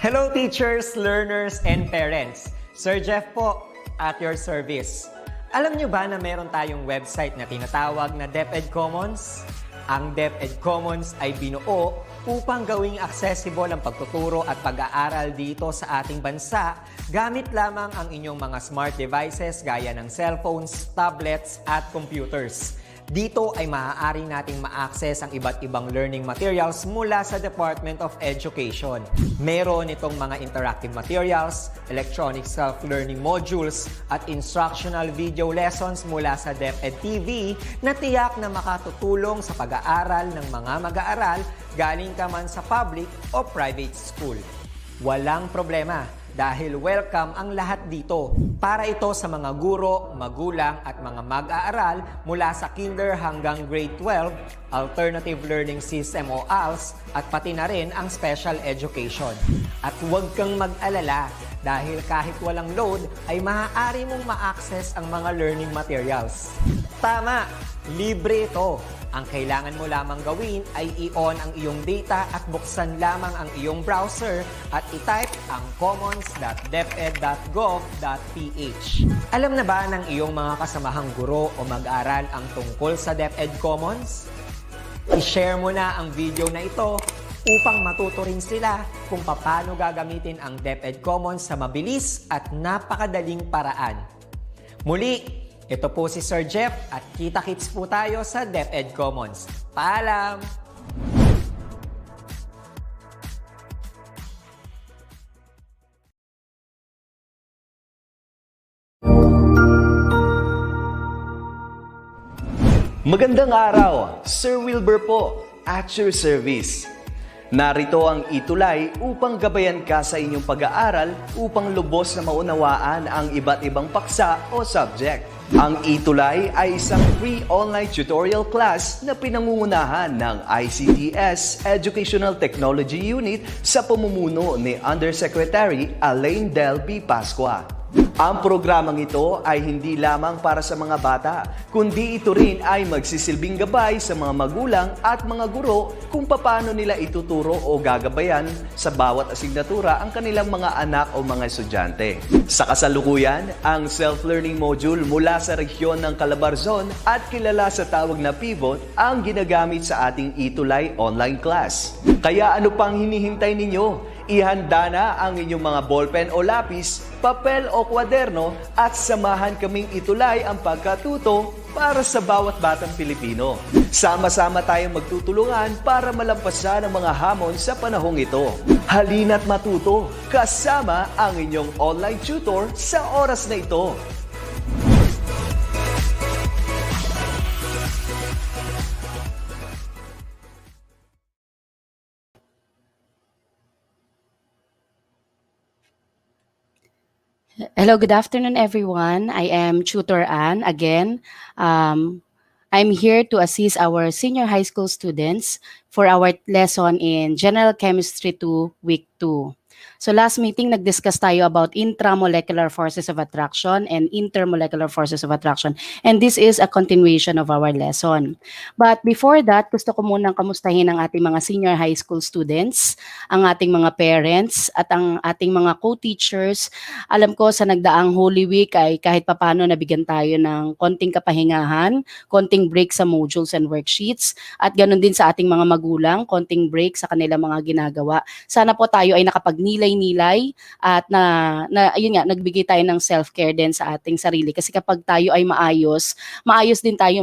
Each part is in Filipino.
Hello teachers, learners, and parents. Sir Jeff po, at your service. Alam nyo ba na meron tayong website na tinatawag na DepEd Commons? Ang DepEd Commons ay binuo upang gawing accessible ang pagtuturo at pag-aaral dito sa ating bansa gamit lamang ang inyong mga smart devices gaya ng cellphones, tablets, at computers. Dito ay maaari nating ma-access ang iba't ibang learning materials mula sa Department of Education. Meron itong mga interactive materials, electronic self-learning modules, at instructional video lessons mula sa DepEd TV na tiyak na makatutulong sa pag-aaral ng mga mag-aaral galing ka man sa public o private school. Walang problema dahil welcome ang lahat dito. Para ito sa mga guro, magulang at mga mag-aaral mula sa kinder hanggang grade 12, alternative learning system o ALS, at pati na rin ang special education. At huwag kang mag-alala dahil kahit walang load ay maaari mong ma-access ang mga learning materials. Tama! Libre ito. Ang kailangan mo lamang gawin ay i-on ang iyong data at buksan lamang ang iyong browser at i-type ang commons.deped.gov.ph. Alam na ba ng iyong mga kasamahang guro o mag-aral ang tungkol sa DepEd Commons? I-share mo na ang video na ito upang matuto rin sila kung paano gagamitin ang DepEd Commons sa mabilis at napakadaling paraan. Muli, ito po si Sir Jeff at kita-kits po tayo sa DepEd Commons. Paalam! Magandang araw, Sir Wilbur po, at your service. Narito ang ETUlay upang gabayan ka sa inyong pag-aaral upang lubos na maunawaan ang iba't ibang paksa o subject. Ang ETUlay ay isang free online tutorial class na pinangungunahan ng ICT's Educational Technology Unit sa pamumuno ni Undersecretary Elaine Del B. Pascua. Ang programang ito ay hindi lamang para sa mga bata, kundi ito rin ay magsisilbing gabay sa mga magulang at mga guro kung paano nila ituturo o gagabayan sa bawat asignatura ang kanilang mga anak o mga estudyante. Sa kasalukuyan, ang self-learning module mula sa rehiyon ng Calabarzon at kilala sa tawag na pivot ang ginagamit sa ating ETUlay online class. Kaya ano pang hinihintay ninyo? Ihanda na ang inyong mga ballpen o lapis, papel o kwaderno at samahan kaming itulay ang pagkatuto para sa bawat batang Pilipino. Sama-sama tayong magtutulungan para malampasan ang mga hamon sa panahong ito. Halina't matuto kasama ang inyong online tutor sa oras na ito. Hello, good afternoon, everyone. I am Tutor Ann. Again, I'm here to assist our senior high school students for our lesson in General Chemistry 2, Week 2. So last meeting, nag-discuss tayo about intramolecular forces of attraction and intermolecular forces of attraction. And this is a continuation of our lesson. But before that, gusto ko munang kamustahin ang ating mga senior high school students, ang ating mga parents, at ang ating mga co-teachers. Alam ko sa nagdaang Holy Week ay kahit papano nabigyan tayo ng konting kapahingahan, konting break sa modules and worksheets, at ganun din sa ating mga magulang, konting break sa kanilang mga ginagawa. Sana po tayo ay nilay at ayun nga, nagbigay tayo ng self-care din sa ating sarili. Kasi kapag tayo ay maayos din tayo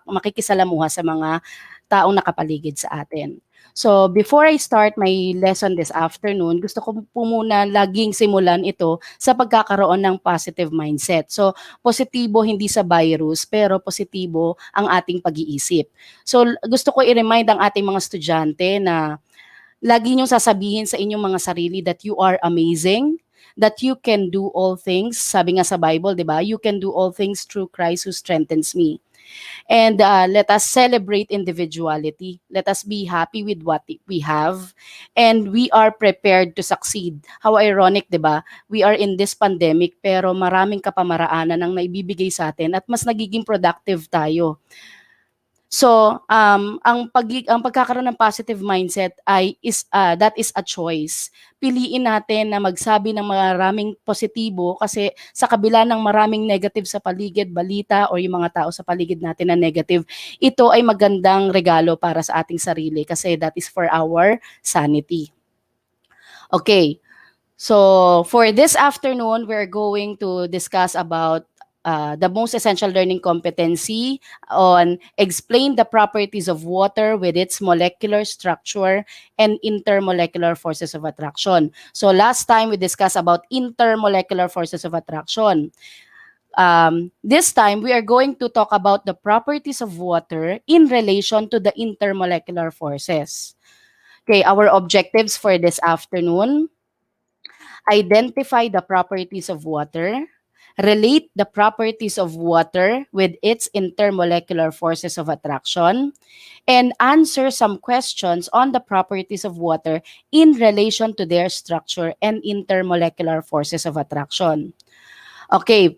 makikisalamuha sa mga taong nakapaligid sa atin. So, before I start my lesson this afternoon, gusto ko po muna laging simulan ito sa pagkakaroon ng positive mindset. So, positibo hindi sa virus, pero positibo ang ating pag-iisip. So, gusto ko i-remind ang ating mga estudyante na lagi niyong sasabihin sa inyong mga sarili that you are amazing, that you can do all things. Sabi nga sa Bible, di ba? You can do all things through Christ who strengthens me. And let us celebrate individuality. Let us be happy with what we have. And we are prepared to succeed. How ironic, di ba? We are in this pandemic, pero maraming kapamaraanan ang naibibigay sa atin at mas nagiging productive tayo. So, ang pagkakaroon ng positive mindset that is a choice. Piliin natin na magsabi ng maraming positibo kasi sa kabila ng maraming negative sa paligid, balita o yung mga tao sa paligid natin na negative, ito ay magandang regalo para sa ating sarili kasi that is for our sanity. Okay. So, for this afternoon, we're going to discuss about the most essential learning competency on explain the properties of water with its molecular structure and intermolecular forces of attraction. So, last time we discussed about intermolecular forces of attraction. This time, we are going to talk about the properties of water in relation to the intermolecular forces. Okay, our objectives for this afternoon: identify the properties of water, relate the properties of water with its intermolecular forces of attraction, and answer some questions on the properties of water in relation to their structure and intermolecular forces of attraction. Okay,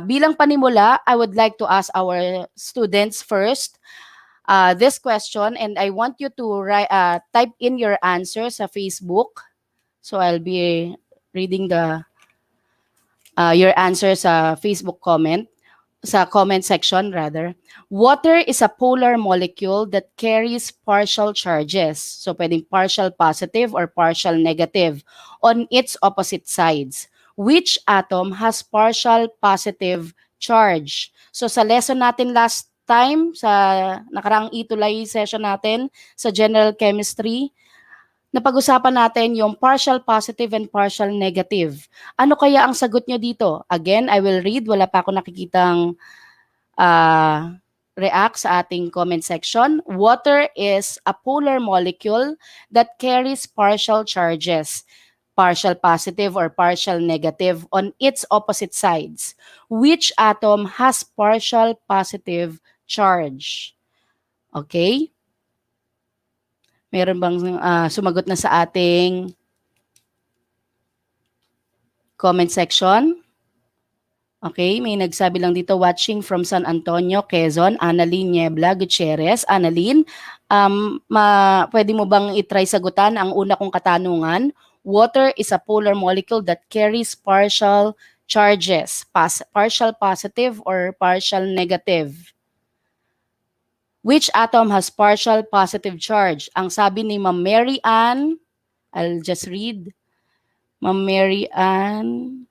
bilang panimula, I would like to ask our students first this question, and I want you to type in your answer sa Facebook. So I'll be reading your answer sa Facebook sa comment section rather. Water is a polar molecule that carries partial charges. So pwedeng partial positive or partial negative on its opposite sides. Which atom has partial positive charge? So sa lesson natin last time, sa nakaraang ETUlay session natin sa general chemistry, napag-usapan natin yung partial positive and partial negative. Ano kaya ang sagot nyo dito? Again, I will read. Wala pa ako nakikitang react sa ating comment section. Water is a polar molecule that carries partial charges, partial positive or partial negative on its opposite sides. Which atom has partial positive charge? Okay? Meron bang sumagot na sa ating comment section? Okay, may nagsabi lang dito, watching from San Antonio, Quezon, Annalyn Niebla Gutierrez. Annalyn, pwede mo bang itry sagutan ang una kong katanungan? Water is a polar molecule that carries partial charges, partial positive or partial negative. Which atom has partial positive charge? Ang sabi ni Ma'am Mary Ann, I'll just read. Ma'am Mary Ann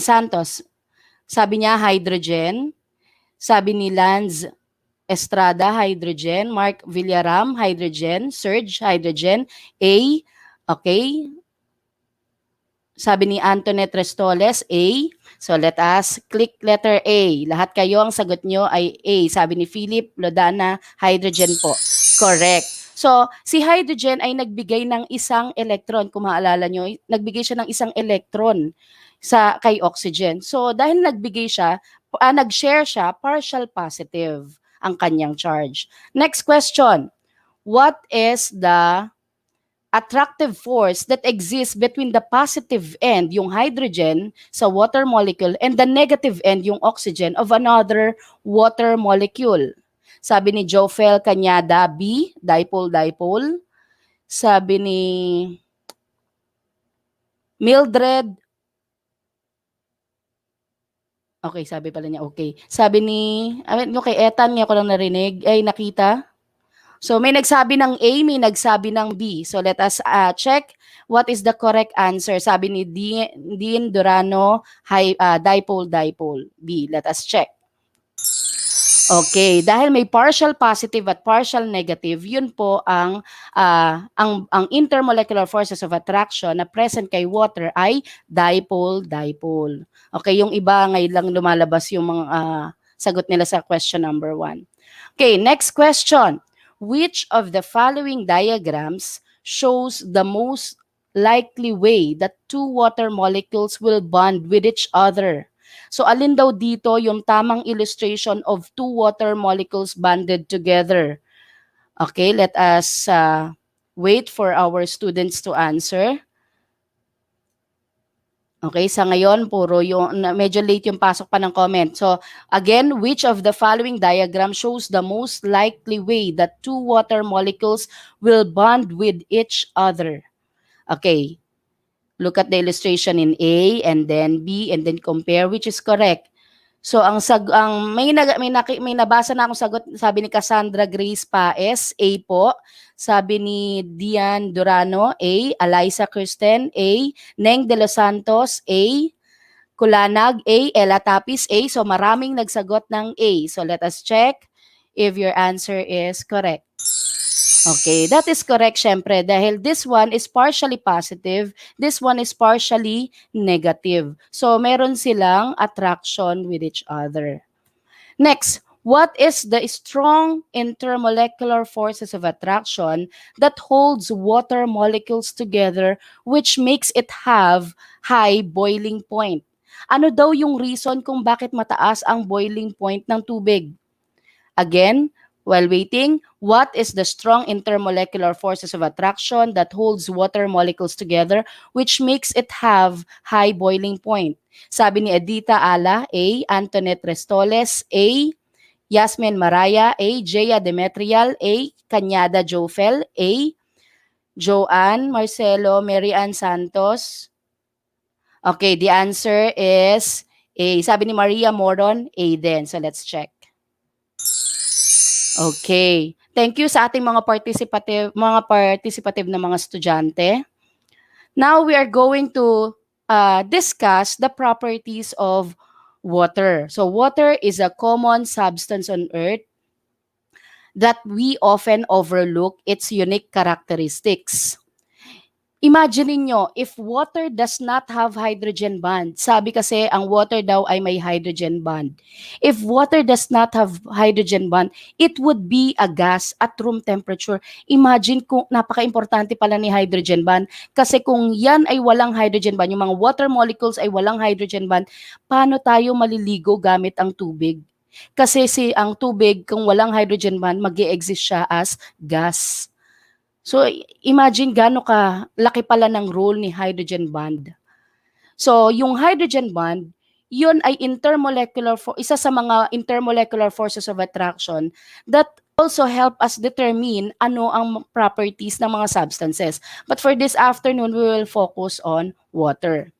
Santos, sabi niya hydrogen. Sabi ni Lance Estrada, hydrogen. Mark Villaram, hydrogen. Serge, hydrogen. A, okay. Sabi ni Antoinette Restoles, A. So let us click letter A. Lahat kayo, ang sagot nyo ay A. Sabi ni Philip Lodana, hydrogen po. Correct. So, si hydrogen ay nagbigay ng isang electron. Kung maalala nyo, nagbigay siya ng isang electron kay oxygen. So, dahil nag-share siya, partial positive ang kanyang charge. Next question. What is the attractive force that exists between the positive end, yung hydrogen sa water molecule, and the negative end, yung oxygen of another water molecule? Sabi ni Jofel Cañada, B, dipole-dipole. Sabi ni Mildred, okay, sabi pala niya, okay. Sabi ni, kay Ethan, niya ko lang narinig, ay nakita. So may nagsabi ng A, may nagsabi ng B. So let us check what is the correct answer. Sabi ni Dean Durano, dipole-dipole. B, let us check. Okay, dahil may partial positive at partial negative, yun po ang intermolecular forces of attraction na present kay water ay dipole-dipole. Okay, yung iba ngayon lang lumalabas yung mga sagot nila sa question number 1. Okay, next question. Which of the following diagrams shows the most likely way that two water molecules will bond with each other? So alin daw dito yung tamang illustration of two water molecules bonded together? Okay, let us wait for our students to answer. Okay, sa ngayon, puro yung, medyo late yung pasok pa ng comment. So, again, which of the following diagram shows the most likely way that two water molecules will bond with each other? Okay, look at the illustration in A and then B and then compare which is correct. So ang may nabasa na akong sagot, sabi ni Cassandra Grace Paes, A po. Sabi ni Dian Durano, A. Eliza Kristen, A. Neng de los Santos, A. Kulanag, A. Ella Tapis, A. So maraming nagsagot ng A. So let us check if your answer is correct. Okay, that is correct syempre dahil this one is partially positive, this one is partially negative. So meron silang attraction with each other. Next, what is the strong intermolecular forces of attraction that holds water molecules together which makes it have high boiling point? Ano daw yung reason kung bakit mataas ang boiling point ng tubig? Again, while waiting, what is the strong intermolecular forces of attraction that holds water molecules together which makes it have high boiling point? Sabi ni Edita Ala, A. Antoinette Restoles, A. Yasmin Maraya, A. Jaya Demetrial, A. Kanyada Jofel, A. Joanne Marcelo Mary Ann Santos. Okay, the answer is A. Sabi ni Maria Moron, A din. So let's check. Okay. Thank you sa ating mga participative na mga estudyante. Now we are going to discuss the properties of water. So water is a common substance on earth that we often overlook its unique characteristics. Imagine niyo if water does not have hydrogen bond. Sabi kasi ang water daw ay may hydrogen bond. If water does not have hydrogen bond, it would be a gas at room temperature. Imagine kung napaka-importante pala ni hydrogen bond kasi kung yan ay walang hydrogen bond, yung mga water molecules ay walang hydrogen bond, paano tayo maliligo gamit ang tubig? Kasi ang tubig kung walang hydrogen bond, mag-e-exist siya as gas. So, imagine gaano ka laki pala ng role ni hydrogen bond. So, yung hydrogen bond, yun ay isa sa mga intermolecular forces of attraction that also help us determine ano ang properties ng mga substances. But for this afternoon, we will focus on water.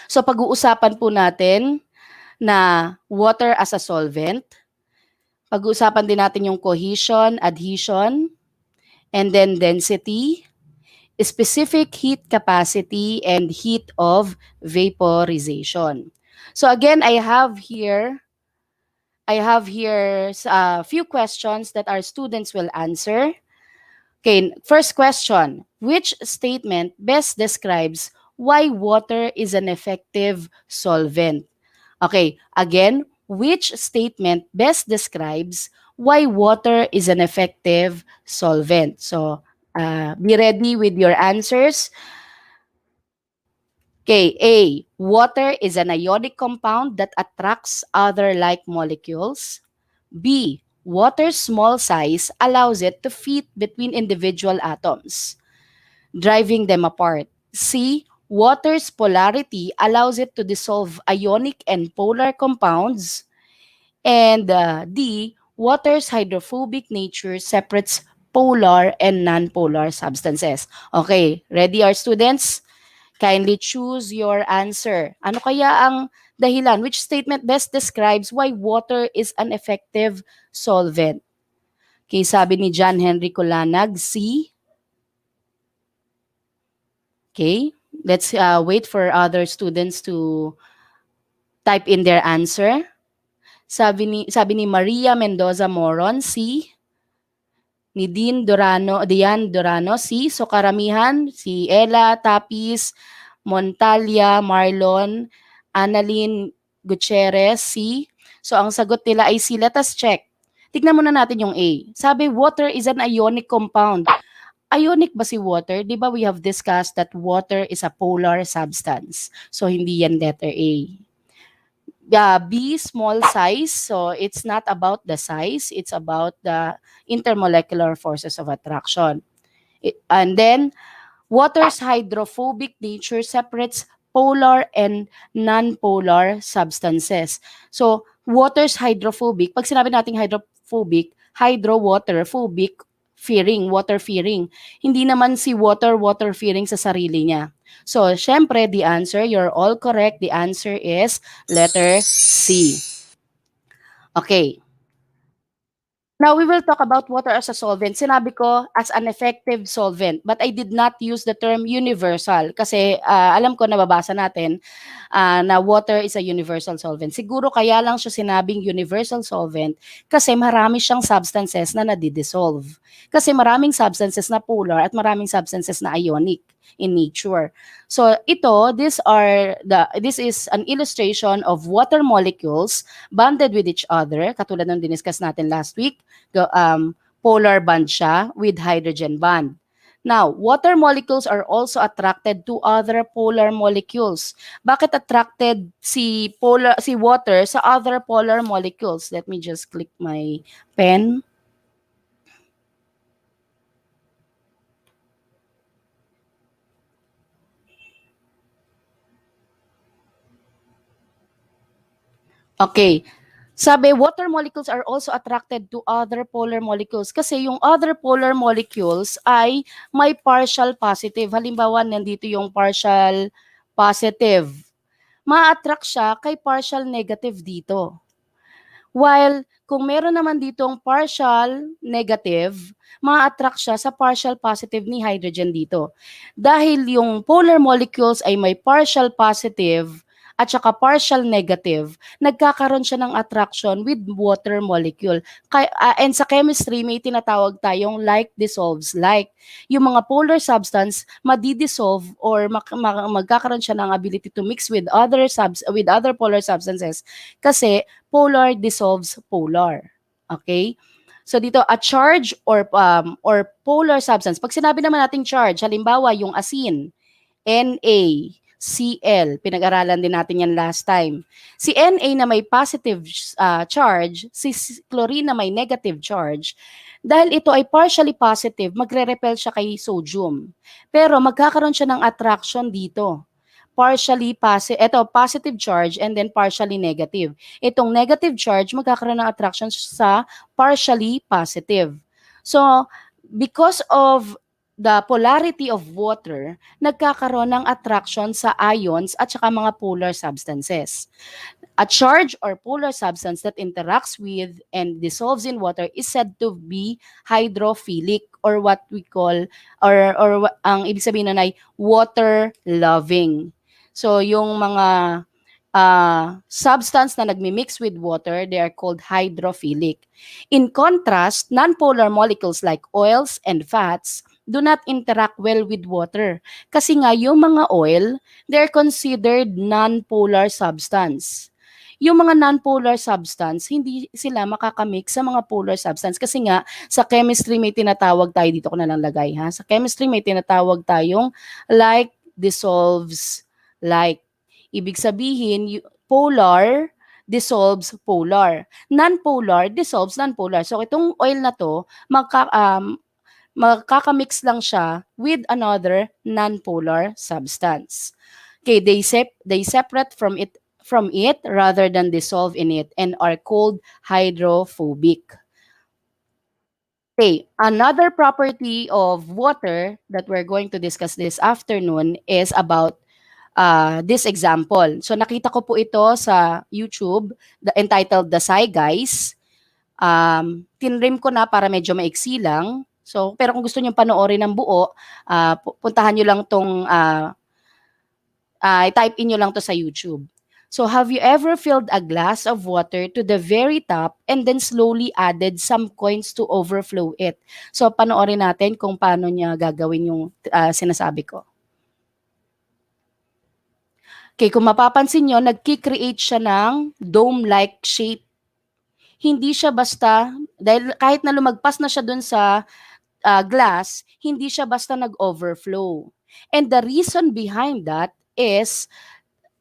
So, pag-uusapan po natin na water as a solvent. Pag-uusapan din natin yung cohesion, adhesion, and then density, specific heat capacity, and heat of vaporization. So again, I have here a few questions that our students will answer. Okay, first question. Which statement best describes why water is an effective solvent? Okay, again, which statement best describes why water is an effective solvent? So, be ready with your answers. Okay, A, water is an ionic compound that attracts other like molecules. B, water's small size allows it to fit between individual atoms, driving them apart. C, water's polarity allows it to dissolve ionic and polar compounds. And D, water's hydrophobic nature separates polar and non-polar substances. Okay, ready our students? Kindly choose your answer. Ano kaya ang dahilan? Which statement best describes why water is an effective solvent? Okay, sabi ni John Henry Kulanag, C. Okay, let's wait for other students to type in their answer. Sabi ni Maria Mendoza Moron, C. Ni Dian Durano, C. So karamihan, si Ella Tapis, Montalia, Marlon, Annalyn Gutierrez, C. So ang sagot nila ay C. Let us check. Tignan muna natin yung A. Sabi, water is an ionic compound. Ionic ba si water? Di ba we have discussed that water is a polar substance. So hindi yan letter A. B, small size. So it's not about the size. It's about the intermolecular forces of attraction. And then, water's hydrophobic nature separates polar and non-polar substances. So, water's hydrophobic. Pag sinabi nating hydrophobic, hydro water, phobic fearing, water fearing. Hindi naman si water fearing sa sarili niya. So, syempre, the answer, you're all correct. The answer is letter C. Okay. Now, we will talk about water as a solvent. Sinabi ko as an effective solvent, but I did not use the term universal kasi alam ko nababasa natin na water is a universal solvent. Siguro kaya lang siya sinabing universal solvent kasi marami siyang substances na nadidissolve. Kasi maraming substances na polar at maraming substances na ionic in nature. So this is an illustration of water molecules bonded with each other, katulad ng diniscuss natin last week. Polar bond siya with hydrogen bond. Now, water molecules are also attracted to other polar molecules. Bakit attracted si water sa other polar molecules? Let me just click my pen. Okay. Sabi, water molecules are also attracted to other polar molecules kasi yung other polar molecules ay may partial positive. Halimbawa, nandito yung partial positive. Ma-attract siya kay partial negative dito. While kung meron naman ditong partial negative, ma-attract siya sa partial positive ni hydrogen dito. Dahil yung polar molecules ay may partial positive at saka partial negative, nagkakaroon siya ng attraction with water molecule. And sa chemistry, may tinatawag tayong like dissolves like. Yung mga polar substance, madidissolve or magkakaroon siya ng ability to mix with other polar substances kasi polar dissolves polar. Okay? So dito, a charge or polar substance. Pag sinabi naman nating charge, halimbawa yung asin, NaCl, pinag-aralan din natin yan last time. Si Na na may positive charge, si chlorine na may negative charge, dahil ito ay partially positive, magre-repel siya kay sodium. Pero magkakaroon siya ng attraction dito. Positive charge and then partially negative. Itong negative charge, magkakaroon ng attraction sa partially positive. So, because of the polarity of water, nagkakaroon ng attraction sa ions at saka mga polar substances. A charge or polar substance that interacts with and dissolves in water is said to be hydrophilic or what we call, or ang ibig sabihin nun ay water loving. So yung mga substance na nagmi-mix with water, they are called hydrophilic. In contrast, nonpolar molecules like oils and fats do not interact well with water. Kasi nga yung mga oil, they're considered non-polar substance. Yung mga non-polar substance, hindi sila makakamix sa mga polar substance. Kasi nga, sa chemistry may tinatawag tayo, dito ko na lang lagay ha. Sa chemistry may tinatawag tayong like dissolves like. Ibig sabihin, polar dissolves polar. Non-polar dissolves non-polar. So itong oil na to, magkakamix lang siya with another non-polar substance. Okay, they separate from it rather than dissolve in it and are called hydrophobic. Okay, another property of water that we're going to discuss this afternoon is about this example. So nakita ko po ito sa YouTube, entitled The Psy Guys. Tinrim ko na para medyo maiksi lang. So, pero kung gusto niyo panoorin ng buo, puntahan niyo lang tong type in niyo lang to sa YouTube. So, have you ever filled a glass of water to the very top and then slowly added some coins to overflow it? So, panoorin natin kung paano niya gagawin yung sinasabi ko. Okay, kung mapapansin nyo, nagki-create siya ng dome-like shape. Hindi siya basta, dahil kahit na lumagpas na siya dun sa glass, hindi siya basta nag-overflow. And the reason behind that is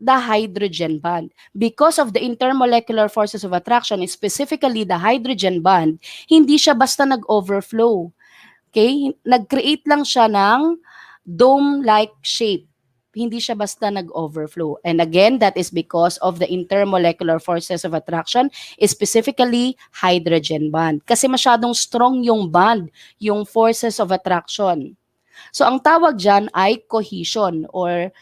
the hydrogen bond. Because of the intermolecular forces of attraction, specifically the hydrogen bond, hindi siya basta nag-overflow. Okay? Nag-create lang siya ng dome-like shape. Hindi siya basta nag-overflow. And again, that is because of the intermolecular forces of attraction, specifically hydrogen bond. Kasi masyadong strong yung bond, yung forces of attraction. So ang tawag dyan ay cohesion or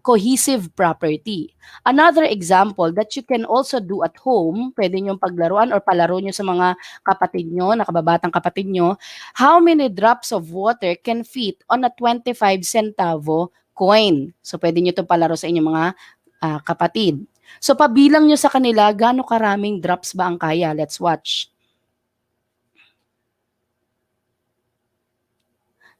cohesive property. Another example that you can also do at home, pwede nyo paglaruan or palaro nyo sa mga kapatid nyo, nakababatang kapatid nyo, how many drops of water can fit on a 25 centavo coin? So pwede nyo ito palaro sa inyong mga kapatid. So pabilang nyo sa kanila, gaano karaming drops ba ang kaya? Let's watch.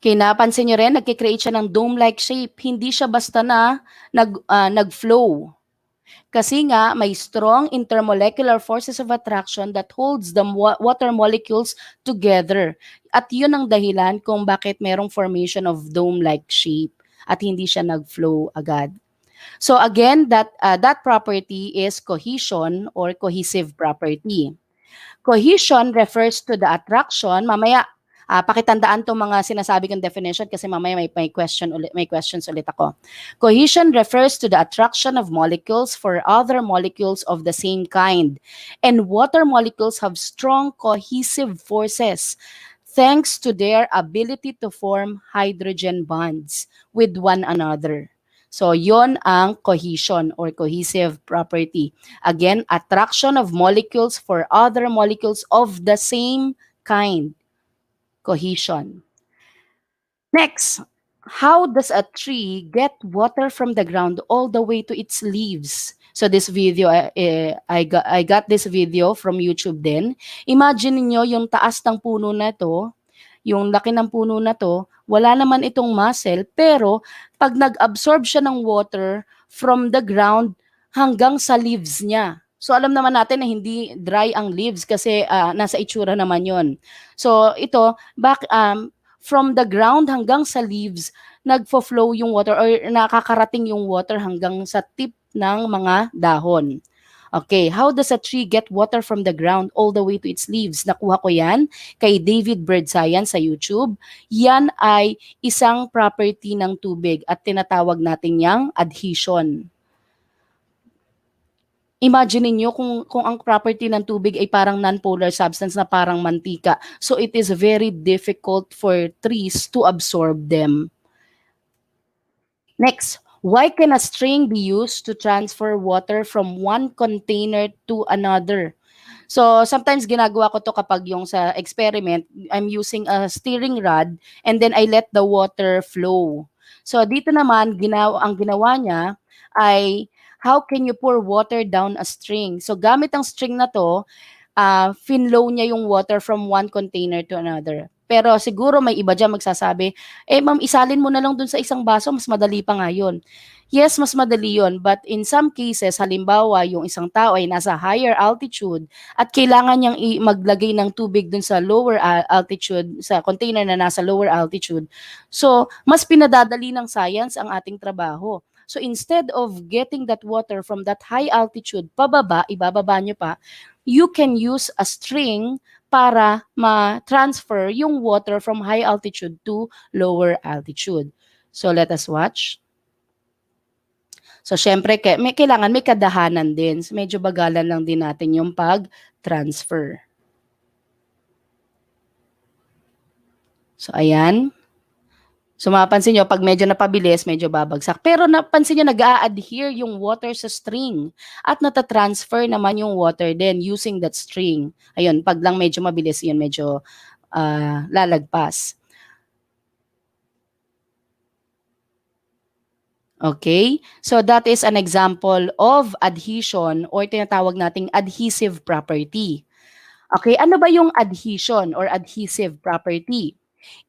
Okay, napansin nyo rin, nagkikreate siya ng dome-like shape. Hindi siya basta na nag-flow. Kasi nga, may strong intermolecular forces of attraction that holds the water molecules together. At yun ang dahilan kung bakit merong formation of dome-like shape at hindi siya nag-flow agad. So again, that property is cohesion or cohesive property. Cohesion refers to the attraction. Mamaya, pakitandaan tong mga sinasabi kong definition kasi mamaya may questions ulit ako. Cohesion refers to the attraction of molecules for other molecules of the same kind. And water molecules have strong cohesive forces thanks to their ability to form hydrogen bonds with one another. So, yon ang cohesion or cohesive property. Again, attraction of molecules for other molecules of the same kind. Cohesion. Next, how does a tree get water from the ground all the way to its leaves? So this video, I got this video from YouTube din. Imagine niyo yung taas ng puno na to, yung laki ng puno na to, wala naman itong muscle, pero pag nag-absorb siya ng water from the ground hanggang sa leaves niya. So alam naman natin na hindi dry ang leaves kasi nasa itsura naman yon. So ito, from the ground hanggang sa leaves, nagfo-flow yung water or nakakarating yung water hanggang sa tip ng mga dahon. Okay, how does a tree get water from the ground all the way to its leaves? Nakuha ko yan kay David Bird Science sa YouTube. Yan ay isang property ng tubig at tinatawag natin yang adhesion. Imagine niyo kung ang property ng tubig ay parang non-polar substance na parang mantika. So it is very difficult for trees to absorb them. Next, why can a string be used to transfer water from one container to another? So sometimes ginagawa ko to kapag yung sa experiment, I'm using a steering rod and then I let the water flow. So dito naman, ang ginawa niya ay how can you pour water down a string? So gamit ang string na to, finlow niya yung water from one container to another. Pero siguro may iba dyan magsasabi, ma'am, isalin mo na lang dun sa isang baso, mas madali pa nga yun. Yes, mas madali yun, but in some cases, halimbawa, yung isang tao ay nasa higher altitude at kailangan niyang maglagay ng tubig dun sa lower altitude, sa container na nasa lower altitude. So, mas pinadadali ng science ang ating trabaho. So, instead of getting that water from that high altitude, ibababa nyo pa, you can use a string para ma-transfer yung water from high altitude to lower altitude. So, let us watch. So, syempre, kailangan may kadahanan din. So, medyo bagalan lang din natin yung pag-transfer. So, ayan. So mapapansin nyo, pag medyo napabilis, medyo babagsak. Pero napansin nyo, nag-a-adhere yung water sa string at natatransfer naman yung water din using that string. Ayun, pag lang medyo mabilis, yun medyo lalagpas. Okay? So that is an example of adhesion or tinatawag nating adhesive property. Okay, ano ba yung adhesion or adhesive property?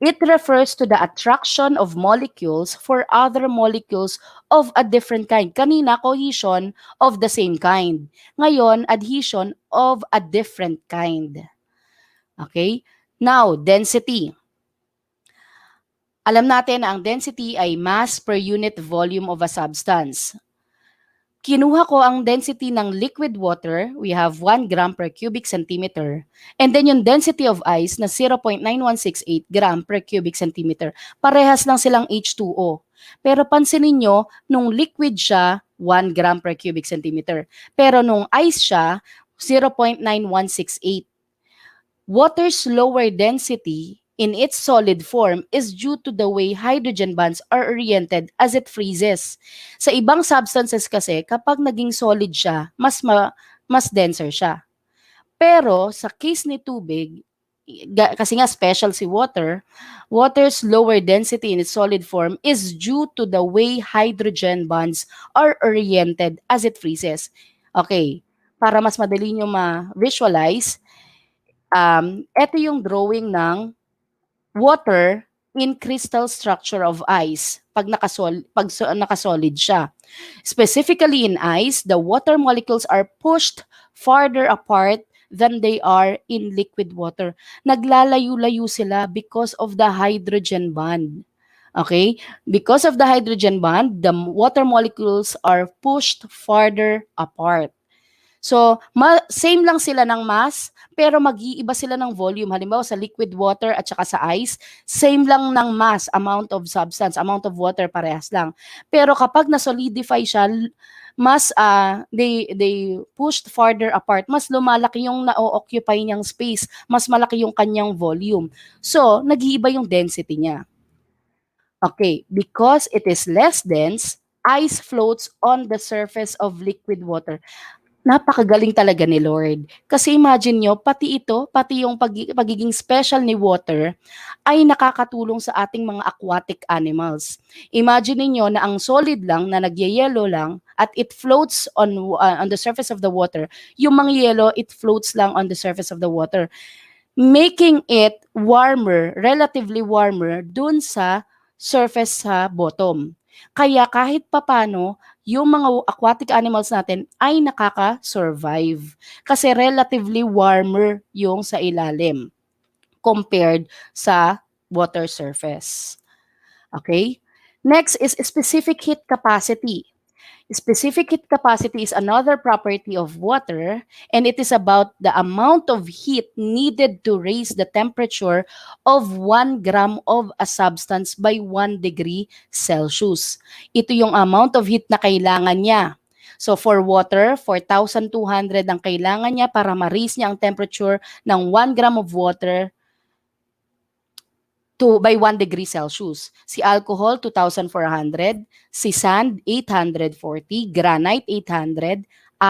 It refers to the attraction of molecules for other molecules of a different kind. Kanina, cohesion of the same kind. Ngayon, adhesion of a different kind. Okay? Now, density. Alam natin na ang density ay mass per unit volume of a substance. Kinuha ko ang density ng liquid water, we have 1 gram per cubic centimeter. And then yung density of ice na 0.9168 gram per cubic centimeter. Parehas lang silang H2O. Pero pansinin nyo, nung liquid siya, 1 gram per cubic centimeter. Pero nung ice siya, 0.9168. Water's lower density in its solid form is due to the way hydrogen bonds are oriented as it freezes. Sa ibang substances kasi, kapag naging solid siya, mas denser siya. Pero sa case ni tubig, kasi nga special si water, water's lower density in its solid form is due to the way hydrogen bonds are oriented as it freezes. Okay, para mas madali nyo ma-visualize, ito yung drawing ng water in crystal structure of ice pag nakasolid siya. Specifically in ice, the water molecules are pushed farther apart than they are in liquid water. Naglalayo-layo sila because of the hydrogen bond. Okay? Because of the hydrogen bond, the water molecules are pushed farther apart. So, same lang sila ng mass, pero mag-iiba sila ng volume. Halimbawa, sa liquid water at saka sa ice, same lang ng mass, amount of substance, amount of water, parehas lang. Pero kapag na-solidify siya, mas they pushed farther apart, mas lumalaki yung na-occupy niyang space, mas malaki yung kanyang volume. So, nag-iiba yung density niya. Okay, because it is less dense, ice floats on the surface of liquid water. Napakagaling talaga ni Lord. Kasi imagine nyo, pati ito, pati yung pagiging special ni water, ay nakakatulong sa ating mga aquatic animals. Imagine niyo na ang solid lang, na nagyayelo lang, at it floats on the surface of the water. Yung mga yelo, it floats lang on the surface of the water, making it warmer, relatively warmer, dun sa surface sa bottom. Kaya kahit papano, yung mga aquatic animals natin ay nakaka-survive. Kasi relatively warmer yung sa ilalim compared sa water surface. Okay? Next is specific heat capacity. Specific heat capacity is another property of water, and it is about the amount of heat needed to raise the temperature of 1 gram of a substance by 1 degree Celsius. Ito yung amount of heat na kailangan niya. So for water, 4,200 ang kailangan niya para ma-raise niya ang temperature ng 1 gram of water by 1 degree Celsius. Si alcohol, 2,400. Si sand, 840. Granite, 800.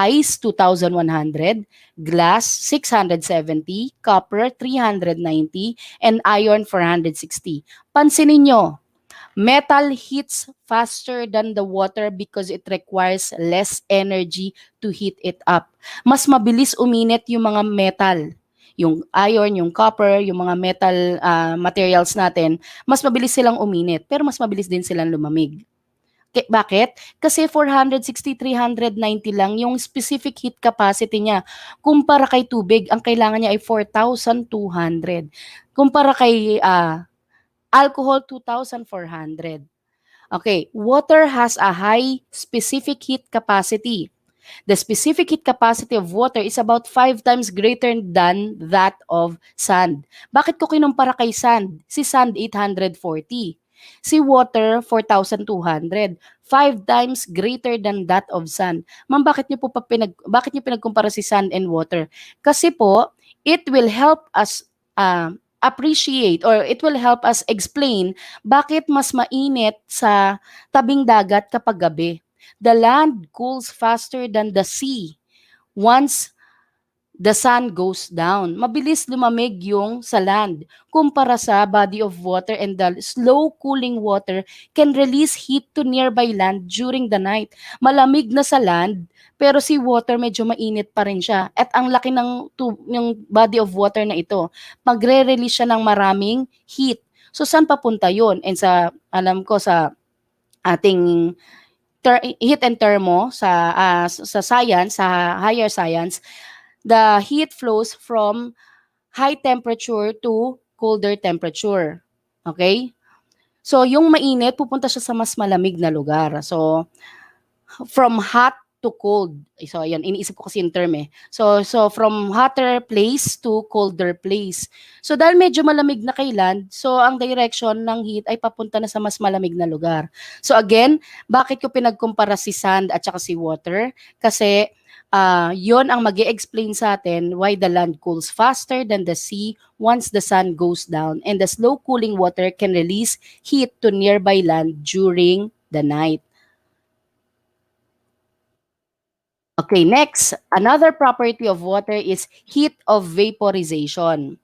Ice, 2,100. Glass, 670. Copper, 390. And iron, 460. Pansinin nyo, metal heats faster than the water because it requires less energy to heat it up. Mas mabilis uminit yung mga metal. Yung iron, yung copper, yung mga metal materials natin, mas mabilis silang uminit, pero mas mabilis din silang lumamig. Bakit? Kasi 460, 390 lang yung specific heat capacity niya. Kumpara kay tubig, ang kailangan niya ay 4,200. Kumpara kay alcohol, 2,400. Okay, water has a high specific heat capacity. The specific heat capacity of water is about 5 times greater than that of sand. Bakit ko kinumpara kay sand? Si sand 840. Si water 4,200. 5 times greater than that of sand. Ma'am, bakit niyo pinagkumpara si sand and water? Kasi po, it will help us appreciate, or it will help us explain bakit mas mainit sa tabing dagat kapag gabi. The land cools faster than the sea once the sun goes down. Mabilis lumamig yung sa land kumpara sa body of water, and the slow cooling water can release heat to nearby land during the night. Malamig na sa land, pero si water medyo mainit pa rin siya. At ang laki ng body of water na ito, magre-release siya ng maraming heat. So saan papunta yon? And alam ko sa ating heat and thermo sa science, sa higher science, the heat flows from high temperature to colder temperature. Okay? So yung mainit pupunta siya sa mas malamig na lugar. So from hot to cold. So, ayan, iniisip ko kasi yung term eh. So from hotter place to colder place. So, dahil medyo malamig na kay land, so ang direction ng heat ay papunta na sa mas malamig na lugar. So, again, bakit ko pinagkumpara si sand at saka si water? Kasi, yon ang mag-i-explain sa atin why the land cools faster than the sea once the sun goes down, and the slow cooling water can release heat to nearby land during the night. Okay, next, another property of water is heat of vaporization.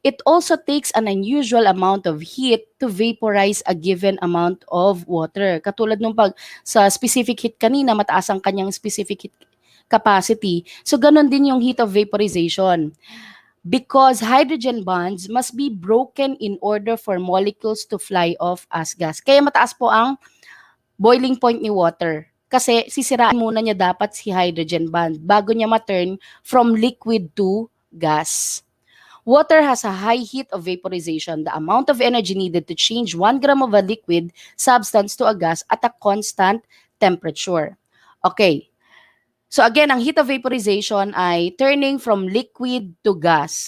It also takes an unusual amount of heat to vaporize a given amount of water. Katulad nung pag sa specific heat kanina, mataas ang kanyang specific heat capacity. So, ganun din yung heat of vaporization. Because hydrogen bonds must be broken in order for molecules to fly off as gas. Kaya mataas po ang boiling point ni water. Kasi sisiraan muna niya dapat si hydrogen bond bago niya ma-turn from liquid to gas. Water has a high heat of vaporization. The amount of energy needed to change 1 gram of a liquid substance to a gas at a constant temperature. Okay. So again, ang heat of vaporization ay turning from liquid to gas.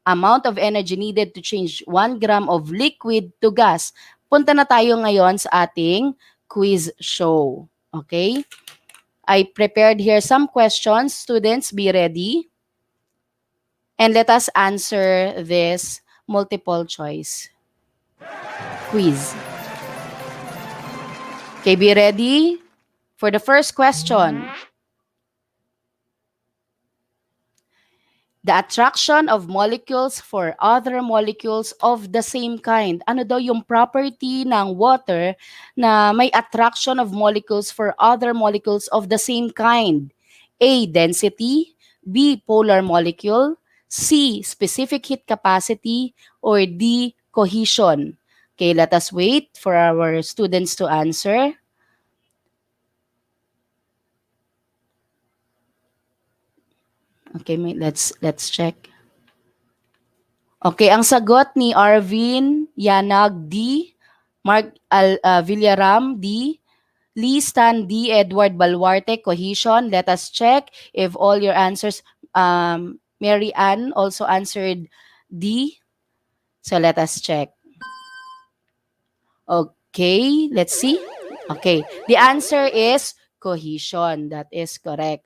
Amount of energy needed to change 1 gram of liquid to gas. Punta na tayo ngayon sa ating quiz show. Okay? I prepared here some questions. Students, be ready. And let us answer this multiple choice quiz. Okay, be ready for the first question. The attraction of molecules for other molecules of the same kind. Ano daw yung property ng water na may attraction of molecules for other molecules of the same kind? A, density. B, polar molecule. C, specific heat capacity. Or D, cohesion. Okay, let us wait for our students to answer. Okay, let's check. Okay, ang sagot ni Arvin Yanag D, Mark Villaram D, Lee Stan D, Edward Balwarte, cohesion. Let us check if all your answers, Mary Ann also answered D. So let us check. Okay, let's see. Okay, the answer is cohesion. That is correct.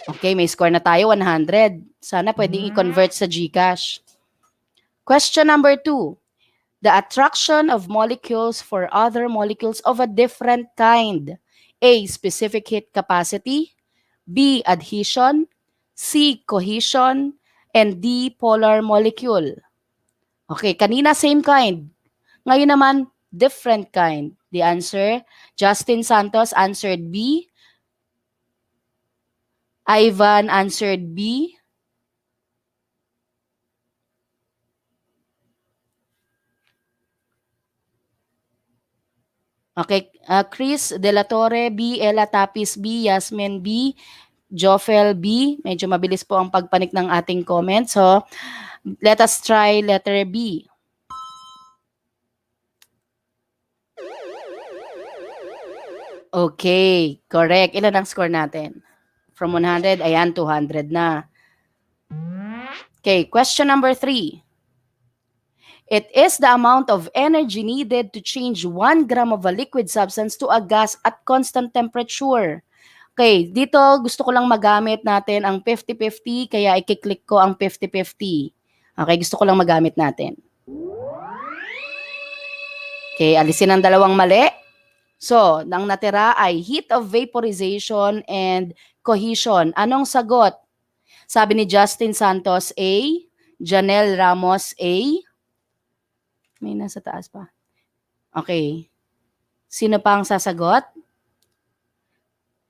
Okay, may score na tayo, 100. Sana pwedeng i-convert sa GCash. Question number 2. The attraction of molecules for other molecules of a different kind. A, specific heat capacity. B, adhesion. C, cohesion. And D, polar molecule. Okay, kanina same kind. Ngayon naman, different kind. The answer, Justin Santos answered B. Ivan answered B. Okay, Chris De La Torre B, Ella Tapis B, Yasmin B, Jofel B. Medyo mabilis po ang pagpanik ng ating comment. So, let us try letter B. Okay, correct. Ilan ang score natin? From 100, ayan, 200 na. Okay, question number 3. It is the amount of energy needed to change 1 gram of a liquid substance to a gas at constant temperature. Okay, dito gusto ko lang magamit natin ang 50-50, kaya i-click ko ang 50-50. Okay, gusto ko lang magamit natin. Okay, alisin ang dalawang mali. So, ang natira ay heat of vaporization and cohesion. Anong sagot? Sabi ni Justin Santos, A. Janelle Ramos, A. May nasa taas pa. Okay. Sino pa ang sasagot?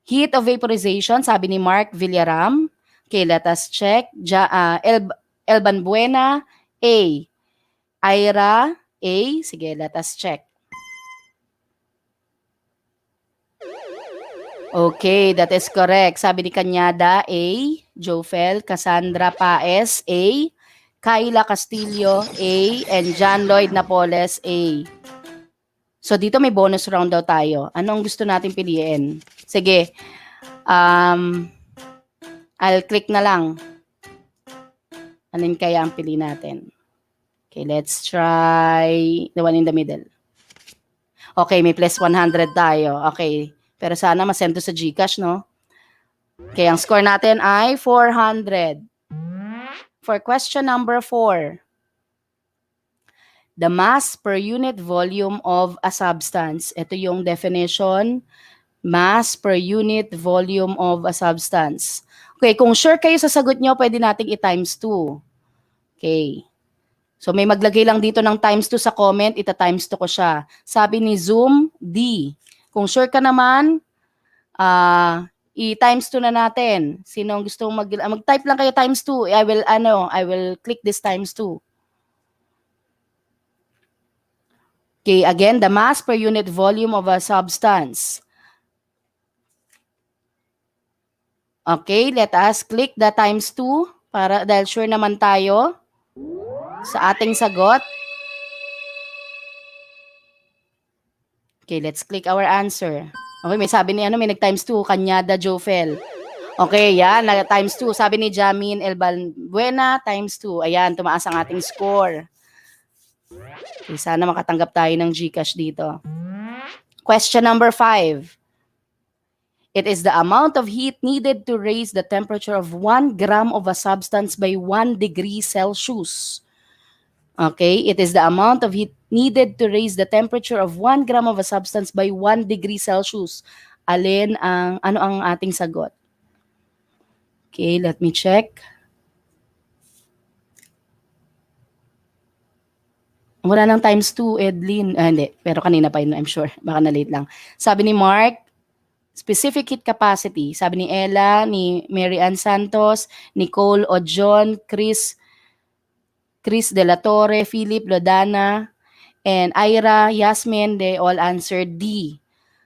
Heat of vaporization, sabi ni Mark Villaram. Okay, let us check. Elban Buena, A. Ira, A. Sige, let us check. Okay, that is correct. Sabi ni Kanyada, A. Jofel, Cassandra Paes, A. Kyla Castillo, A. And John Lloyd Napoles, A. So, dito may bonus round daw tayo. Anong gusto natin piliin? Sige. I'll click na lang. Alin kaya ang pili natin? Okay, let's try the one in the middle. Okay, may plus 100 tayo. Okay, pero sana masend to sa GCash, no? Okay, ang score natin ay 400. For question number 4. The mass per unit volume of a substance. Ito yung definition. Mass per unit volume of a substance. Okay, kung sure kayo sa sagot nyo, pwede nating i-times 2. Okay. So may maglagay lang dito ng times 2 sa comment, ita-times 2 ko siya. Sabi ni Zoom, D. Kung sure ka naman, i-times 2 na natin. Sino ang gustong mag-type lang kayo times 2. I will click this times 2. Okay, again, the mass per unit volume of a substance. Okay, let us click the times 2 para dahil sure naman tayo sa ating sagot. Okay, let's click our answer. Okay, may sabi ni may nag-times 2, Kanyada Jofel. Okay, yan, nag-times 2. Sabi ni Jamin Elbalbuena, times 2. Ayan, tumaas ang ating score. Okay, sana makatanggap tayo ng GCash dito. Question number 5. It is the amount of heat needed to raise the temperature of 1 gram of a substance by 1 degree Celsius. Okay, it is the amount of heat needed to raise the temperature of 1 gram of a substance by 1 degree Celsius. Ano ang ating sagot? Okay, let me check. Wala nang times 2, Edlin. Hindi, pero kanina pa yun, I'm sure. Baka na-late lang. Sabi ni Mark, specific heat capacity. Sabi ni Ella, ni Mary Ann Santos, Nicole Ojon, Chris De La Torre, Philip Lodana, and Ira, Yasmin, they all answered D.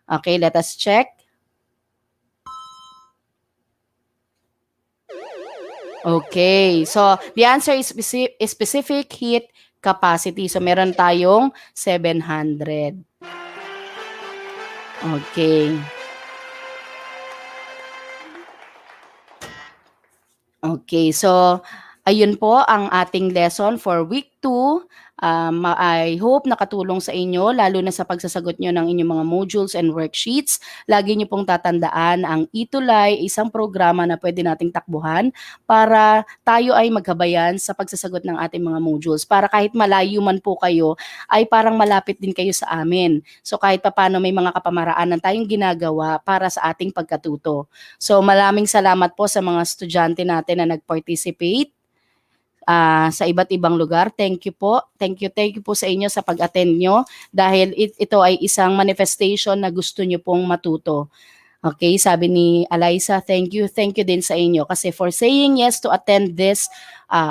Okay, let us check. Okay, so the answer is specific heat capacity. So meron tayong 700. Okay. Okay, so ayun po ang ating lesson for week 2. I hope nakatulong sa inyo, lalo na sa pagsasagot nyo ng inyong mga modules and worksheets. Lagi nyo pong tatandaan, ang ETUlay, isang programa na pwede nating takbuhan para tayo ay magkabayan sa pagsasagot ng ating mga modules. Para kahit malayo man po kayo, ay parang malapit din kayo sa amin. So kahit paano may mga kapamaraanan tayong ginagawa para sa ating pagkatuto. So maraming salamat po sa mga estudyante natin na nag-participate sa iba't ibang lugar. Thank you po. Thank you po sa inyo sa pag-attend nyo dahil ito ay isang manifestation na gusto nyo pong matuto. Okay, sabi ni Eliza, thank you din sa inyo kasi for saying yes to attend this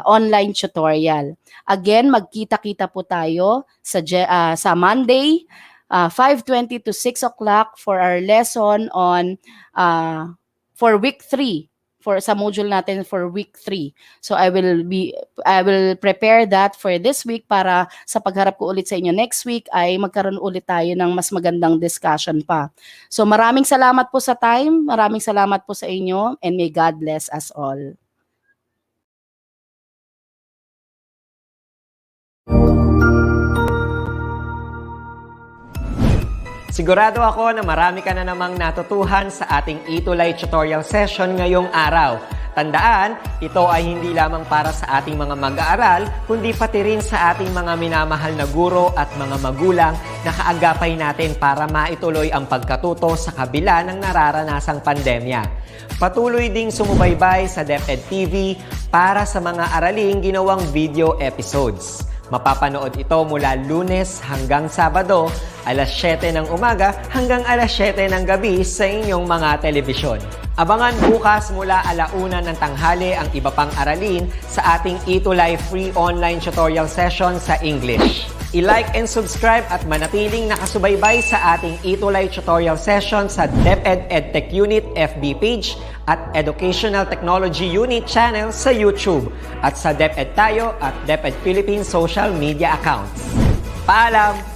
online tutorial. Again, magkita-kita po tayo sa Monday, 5:20 to 6 o'clock for our lesson on for week 3. Sa module natin for week 3. So I will prepare that for this week para sa pagharap ko ulit sa inyo next week ay magkaroon ulit tayo ng mas magandang discussion pa. So maraming salamat po sa time, maraming salamat po sa inyo, and may God bless us all. Sigurado ako na marami ka na namang natutuhan sa ating ETUlay tutorial session ngayong araw. Tandaan, ito ay hindi lamang para sa ating mga mag-aaral, kundi pati rin sa ating mga minamahal na guro at mga magulang na kaagapay natin para maituloy ang pagkatuto sa kabila ng nararanasang pandemya. Patuloy ding sumubaybay sa DepEd TV para sa mga araling ginawang video episodes. Mapapanood ito mula Lunes hanggang Sabado, alas 7 ng umaga hanggang alas 7 ng gabi sa inyong mga telebisyon. Abangan bukas mula 1:00 ng tanghali ang iba pang aralin sa ating ETUlay free online tutorial session sa English. I-like and subscribe at manatiling nakasubaybay sa ating ETUlay tutorial session sa DepEd Edtech Unit FB page at Educational Technology Unit channel sa YouTube at sa DepEd Tayo at DepEd Philippines social media accounts. Paalam!